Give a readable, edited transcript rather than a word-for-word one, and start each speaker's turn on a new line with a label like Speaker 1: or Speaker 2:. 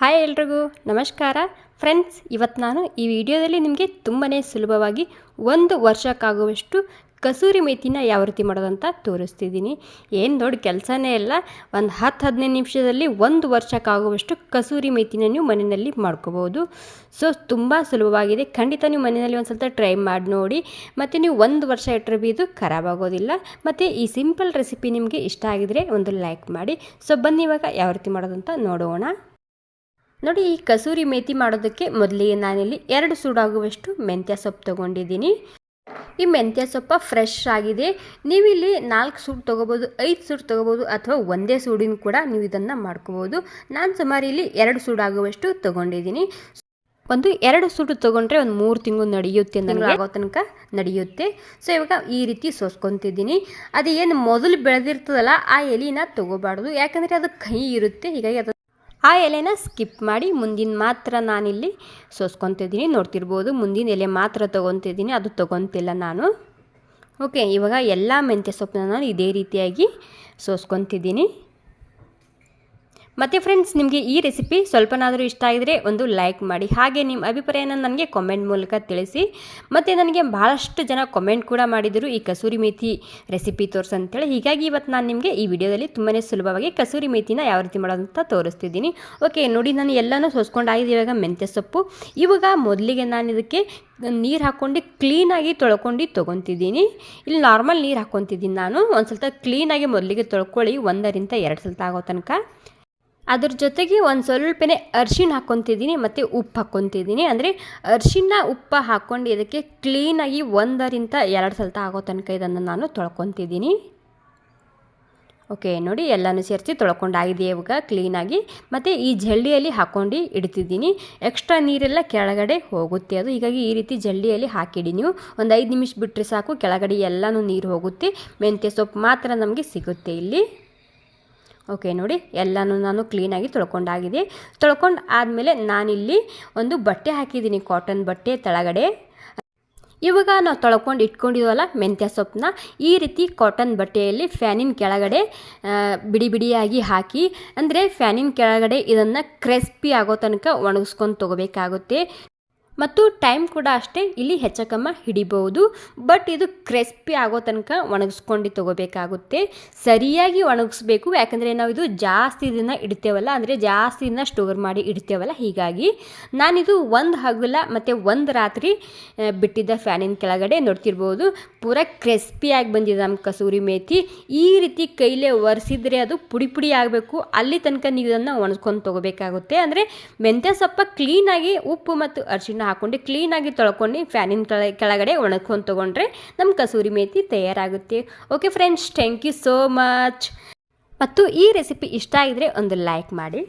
Speaker 1: Hi ಎಲ್ರಿಗೂ ನಮಸ್ಕಾರ friends. ಇವತ್ತು ನಾನು ಈ ವಿಡಿಯೋದಲ್ಲಿ ನಿಮಗೆ ತುಂಬಾ ಸುಲಭವಾಗಿ 1 ವರ್ಷಕ್ಕಾಗುವಷ್ಟು ಕಸೂರಿ ಮೇಥಿನ ಯಾವ ರೀತಿ ಮಾಡೋದಂತ ತೋರಿಸ್ತಿದ್ದೀನಿ. ಏನು ದೊಡ್ಡ ಕೆಲಸನೇ ಇಲ್ಲ, ಒಂದು 10-15 ನಿಮಿಷದಲ್ಲಿ 1 ವರ್ಷಕ್ಕಾಗುವಷ್ಟು ಕಸೂರಿ ಮೇಥಿನ ನೀವು ಮನೆಯಲ್ಲಿ ಮಾಡ್ಕೋಬೋದು. ಸೊ ತುಂಬ ಸುಲಭವಾಗಿದೆ. ಖಂಡಿತ ನೀವು ಮನೆಯಲ್ಲಿ ಒಂದು ಸ್ವಲ್ಪ ಟ್ರೈ ಮಾಡಿ ನೋಡಿ. ಮತ್ತು ನೀವು 1 ವರ್ಷ ಇಟ್ಟರೆ ಇದು ಖರಾಬ್ ಆಗೋದಿಲ್ಲ. ಮತ್ತು ಈ ಸಿಂಪಲ್ ರೆಸಿಪಿ ನಿಮಗೆ ಇಷ್ಟ ಆಗಿದರೆ ಒಂದು ಲೈಕ್ ಮಾಡಿ. ಸೊ ಬನ್ನಿ ಇವಾಗ ಯಾವ ರೀತಿ ಮಾಡೋದಂತ ನೋಡೋಣ. ನೋಡಿ, ಈ ಕಸೂರಿ ಮೇಥಿ ಮಾಡೋದಕ್ಕೆ ಮೊದಲಿಗೆ ನಾನಿಲ್ಲಿ 2 ಸೂಡಾಗುವಷ್ಟು ಮೆಂತ್ಯ ಸೊಪ್ಪು ತೊಗೊಂಡಿದ್ದೀನಿ. ಈ ಮೆಂತ್ಯ ಸೊಪ್ಪು ಫ್ರೆಶ್ ಆಗಿದೆ. ನೀವಿಲ್ಲಿ 4 ಸೂಡು ತೊಗೋಬೋದು, 5 ಸೂಡು ತೊಗೋಬೋದು, ಅಥವಾ ಒಂದೇ ಸೂಡಿನ ಕೂಡ ನೀವು ಇದನ್ನು ಮಾಡ್ಕೋಬೋದು. ನಾನು ಸುಮಾರು ಇಲ್ಲಿ 2 ಸೂಡಾಗುವಷ್ಟು ತೊಗೊಂಡಿದ್ದೀನಿ. ಒಂದು 2 ಸೂಡು ತೊಗೊಂಡ್ರೆ ಒಂದು 3 ತಿಂಗಳು ನಡೆಯುತ್ತೆ, ನನಗೆ ಆಗೋ ತನಕ ನಡೆಯುತ್ತೆ. ಸೊ ಇವಾಗ ಈ ರೀತಿ ಸೋಸ್ಕೊತಿದ್ದೀನಿ. ಅದು ಏನು ಮೊದಲು ಬೆಳೆದಿರ್ತದಲ್ಲ ಆ ಎಲೆನ ತೊಗೋಬಾರ್ದು, ಯಾಕಂದರೆ ಅದು ಕಹಿ ಇರುತ್ತೆ. ಹೀಗಾಗಿ ಅದು ಆ ಎಲೆನ ಸ್ಕಿಪ್ ಮಾಡಿ ಮುಂದಿನ ಮಾತ್ರ ನಾನಿಲ್ಲಿ ಸೋಸ್ಕೊತಿದ್ದೀನಿ. ನೋಡ್ತಿರ್ಬೋದು, ಮುಂದಿನ ಎಲೆ ಮಾತ್ರ ತೊಗೊತಿದ್ದೀನಿ, ಅದು ತೊಗೊತಿಲ್ಲ ನಾನು. ಓಕೆ, ಇವಾಗ ಎಲ್ಲ ಮೆಂತ್ಯ ಸೊಪ್ಪನ್ನ ನಾನು ಇದೇ ರೀತಿಯಾಗಿ ಸೋಸ್ಕೊತಿದ್ದೀನಿ. ಮತ್ತು ಫ್ರೆಂಡ್ಸ್, ನಿಮಗೆ ಈ ರೆಸಿಪಿ ಸ್ವಲ್ಪನಾದರೂ ಇಷ್ಟ ಆಗಿದರೆ ಒಂದು ಲೈಕ್ ಮಾಡಿ. ಹಾಗೆ ನಿಮ್ಮ ಅಭಿಪ್ರಾಯನ ನನಗೆ ಕಾಮೆಂಟ್ ಮೂಲಕ ತಿಳಿಸಿ. ಮತ್ತು ನನಗೆ ಭಾಳಷ್ಟು ಜನ ಕಾಮೆಂಟ್ ಕೂಡ ಮಾಡಿದರು ಈ ಕಸೂರಿ ಮೇಥಿ ರೆಸಿಪಿ ತೋರಿಸಿ ಅಂತೇಳಿ. ಹೀಗಾಗಿ ಇವತ್ತು ನಾನು ನಿಮಗೆ ಈ ವಿಡಿಯೋದಲ್ಲಿ ತುಂಬಾ ಸುಲಭವಾಗಿ ಕಸೂರಿ ಮೇಥಿನ ಯಾವ ರೀತಿ ಮಾಡೋದಂತ ತೋರಿಸ್ತಿದ್ದೀನಿ. ಓಕೆ ನೋಡಿ, ನಾನು ಎಲ್ಲನೂ ಸೋಸ್ಕೊಂಡಾಗಿದೆ. ಇವಾಗ ಮೆಂತ್ಯ ಸೊಪ್ಪು, ಇವಾಗ ಮೊದಲಿಗೆ ನಾನು ಇದಕ್ಕೆ ನೀರು ಹಾಕ್ಕೊಂಡು ಕ್ಲೀನಾಗಿ ತೊಳ್ಕೊಂಡು ತೊಗೊತಿದ್ದೀನಿ. ಇಲ್ಲಿ ನಾರ್ಮಲ್ ನೀರು ಹಾಕ್ಕೊತಿದ್ದೀನಿ ನಾನು. ಒಂದು ಸ್ವಲ್ಪ ಕ್ಲೀನಾಗಿ ಮೊದಲಿಗೆ ತೊಳ್ಕೊಳ್ಳಿ, 1-2 ಸಲ ಆಗೋ ತನಕ. ಅದ್ರ ಜೊತೆಗೆ ಒಂದು ಸ್ವಲ್ಪನೇ ಅರಿಶಿಣ ಹಾಕ್ಕೊತಿದ್ದೀನಿ ಮತ್ತು ಉಪ್ಪು ಹಾಕ್ಕೊತಿದ್ದೀನಿ. ಅಂದರೆ ಅರಿಶಿಣ ಉಪ್ಪು ಹಾಕ್ಕೊಂಡು ಇದಕ್ಕೆ ಕ್ಲೀನಾಗಿ 1-2 ಸಲ ಆಗೋ ತನಕ ಇದನ್ನು ನಾನು ತೊಳ್ಕೊತಿದ್ದೀನಿ. ಓಕೆ ನೋಡಿ, ಎಲ್ಲನೂ ಸೇರಿಸಿ ತೊಳ್ಕೊಂಡಾಗಿದೆ ಇವಾಗ ಕ್ಲೀನಾಗಿ. ಮತ್ತು ಈ ಜಲ್ಲಿಯಲ್ಲಿ ಹಾಕ್ಕೊಂಡು ಇಡ್ತಿದ್ದೀನಿ. ಎಕ್ಸ್ಟ್ರಾ ನೀರೆಲ್ಲ ಕೆಳಗಡೆ ಹೋಗುತ್ತೆ ಅದು. ಹೀಗಾಗಿ ಈ ರೀತಿ ಜಲ್ಲಿಯಲ್ಲಿ ಹಾಕಿಡಿ. ನೀವು ಒಂದು 5 ನಿಮಿಷ ಬಿಟ್ಟರೆ ಸಾಕು, ಕೆಳಗಡೆ ಎಲ್ಲನೂ ನೀರು ಹೋಗುತ್ತೆ. ಮೆಂತ್ಯ ಸೊಪ್ಪು ಮಾತ್ರ ನಮಗೆ ಸಿಗುತ್ತೆ ಇಲ್ಲಿ. ಓಕೆ ನೋಡಿ, ಎಲ್ಲನೂ ನಾನು ಕ್ಲೀನಾಗಿ ತೊಳ್ಕೊಂಡಾಗಿದೆ. ತೊಳ್ಕೊಂಡು ಆದಮೇಲೆ ನಾನಿಲ್ಲಿ ಒಂದು ಬಟ್ಟೆ ಹಾಕಿದ್ದೀನಿ, ಕಾಟನ್ ಬಟ್ಟೆ ತೆಳಗಡೆ. ಇವಾಗ ನಾವು ತೊಳ್ಕೊಂಡು ಇಟ್ಕೊಂಡಿದ್ದೀವಲ್ಲ ಮೆಂತ್ಯ ಸೊಪ್ಪನ್ನ, ಈ ರೀತಿ ಕಾಟನ್ ಬಟ್ಟೆಯಲ್ಲಿ ಫ್ಯಾನಿನ ಕೆಳಗಡೆ ಬಿಡಿ ಬಿಡಿಯಾಗಿ ಹಾಕಿ, ಅಂದರೆ ಫ್ಯಾನಿನ ಕೆಳಗಡೆ ಇದನ್ನು ಕ್ರಿಸ್ಪಿ ಆಗೋ ತನಕ ಒಣಗಿಸ್ಕೊಂಡು ತೊಗೋಬೇಕಾಗುತ್ತೆ. ಮತ್ತು ಟೈಮ್ ಕೂಡ ಅಷ್ಟೇ ಇಲ್ಲಿ ಹೆಚ್ಚಕಮ್ಮ ಹಿಡಿಬಹುದು. ಬಟ್ ಇದು ಕ್ರಿಸ್ಪಿ ಆಗೋ ತನಕ ಒಣಗಿಸ್ಕೊಂಡು ತೊಗೋಬೇಕಾಗುತ್ತೆ. ಸರಿಯಾಗಿ ಒಣಗಿಸ್ಬೇಕು, ಯಾಕಂದರೆ ನಾವು ಇದು ಜಾಸ್ತಿ ದಿನ ಇಡ್ತೇವಲ್ಲ, ಅಂದರೆ ಜಾಸ್ತಿ ದಿನ ಸ್ಟೋರ್ ಮಾಡಿ ಇಡ್ತೇವಲ್ಲ. ಹೀಗಾಗಿ ನಾನಿದು 1 ಹಗಲ ಮತ್ತು 1 ರಾತ್ರಿ ಬಿಟ್ಟಿದ್ದ ಫ್ಯಾನಿನ ಕೆಳಗಡೆ. ನೋಡ್ತಿರ್ಬೋದು, ಪೂರ ಕ್ರಿಸ್ಪಿಯಾಗಿ ಬಂದಿದೆ ನಮ್ಮ ಕಸೂರಿ ಮೇಥಿ. ಈ ರೀತಿ ಕೈಲೇ ಒರೆಸಿದ್ರೆ ಅದು ಪುಡಿ ಪುಡಿ ಆಗಬೇಕು. ಅಲ್ಲಿ ತನಕ ನೀವು ಇದನ್ನು ಒಣಗಿಸ್ಕೊಂಡು ತೊಗೋಬೇಕಾಗುತ್ತೆ. ಅಂದರೆ ಮೆಂತ್ಯ ಸೊಪ್ಪು ಕ್ಲೀನಾಗಿ ಉಪ್ಪು ಮತ್ತು ಅರಿಶಿಣ ಹಾಕ್ಕೊಂಡು ಕ್ಲೀನಾಗಿ ತೊಳ್ಕೊಂಡು ಫ್ಯಾನಿನ ಕೆಳಗಡೆ ಒಣಗ್ಕೊಂಡು ತೊಗೊಂಡ್ರೆ ನಮ್ಮ ಕಸೂರಿ ಮೇಥಿ ತಯಾರಾಗುತ್ತೆ. Okay friends, thank you so much. ಮತ್ತು ಈ ರೆಸಿಪಿ ಇಷ್ಟ ಆಗಿದ್ರೆ ಒಂದು ಲೈಕ್ ಮಾಡಿ.